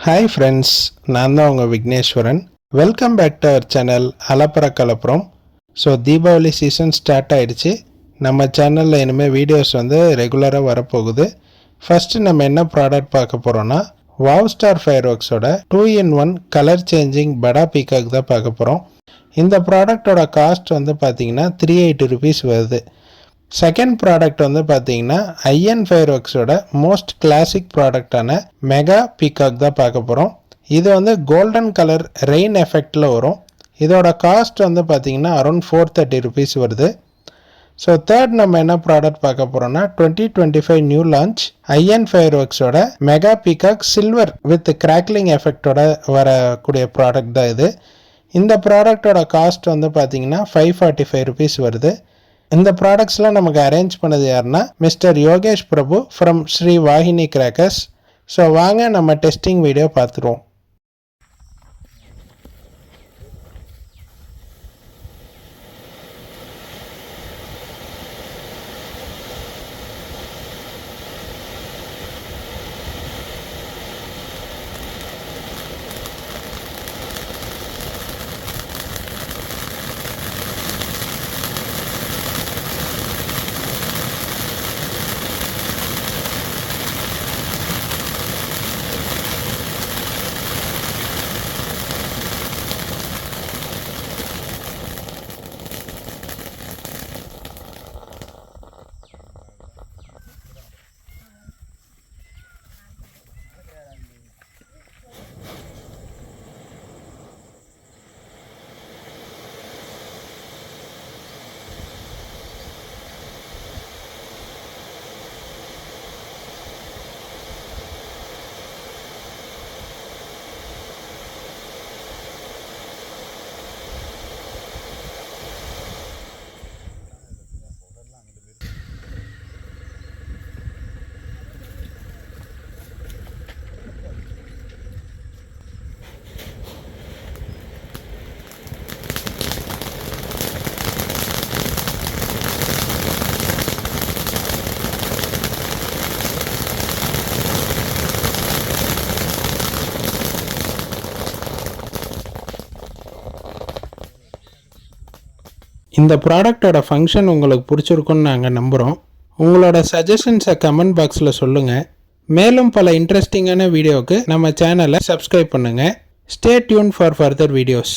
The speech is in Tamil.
ஹாய் ஃப்ரெண்ட்ஸ், நான் தான் உங்கள் Vigneswaran. Welcome back to our channel Alappara Kalappuram. So Deepavali season start ஆகிடுச்சு. நம்ம சேனலில் இனிமேல் வீடியோஸ் ரெகுலராக வரப்போகுது. ஃபஸ்ட்டு நம்ம என்ன ப்ராடக்ட் பார்க்க போகிறோன்னா வாவ் ஸ்டார் ஃபயர் ஒர்க்ஸோட 2-in-1 colour changing Bada peacock தான் பார்க்க போகிறோம். இந்த ப்ராடக்டோட காஸ்ட் பார்த்தீங்கன்னா 380 rupees வருது. செகண்ட் ப்ராடக்ட் பார்த்தீங்கன்னா ஐஎன் ஃபயர் ஒர்க்ஸோட மோஸ்ட் கிளாசிக் ப்ராடக்டான மெகா பீகாக் தான் பார்க்க போகிறோம். இது கோல்டன் கலர் ரெயின் எஃபெக்டில் வரும். இதோட காஸ்ட் பார்த்தீங்கன்னா அரௌண்ட் 430 rupees வருது. ஸோ தேர்ட் நம்ம என்ன ப்ராடக்ட் பார்க்க போகிறோம்னா 2025 நியூ லான்ச் ஐஎன் ஃபயர் ஒர்க்ஸோட mega peacock silver with crackling எஃபெக்டோட வரக்கூடிய ப்ராடக்ட் தான் இது. இந்த ப்ராடக்டோட காஸ்ட் பார்த்தீங்கன்னா 545 rupees வருது. இந்த ப்ராடக்ட்ஸ்லாம் நமக்கு அரேஞ்ச் பண்ணது யாருன்னா mister Yogesh Prabhu from Sri Vahini crackers. So வாங்க நம்ம டெஸ்டிங் வீடியோ பார்த்துருவோம். இந்த ப்ராடக்டோட ஃபங்க்ஷன் உங்களுக்கு பிடிச்சிருக்குன்னு நாங்கள் நம்புகிறோம். உங்களோட சஜஷன்ஸை கமெண்ட் பாக்ஸில் சொல்லுங்கள். மேலும் பல இன்ட்ரெஸ்டிங்கான வீடியோவுக்கு நம்ம சேனலை சப்ஸ்கிரைப் பண்ணுங்கள். Stay tune for further videos.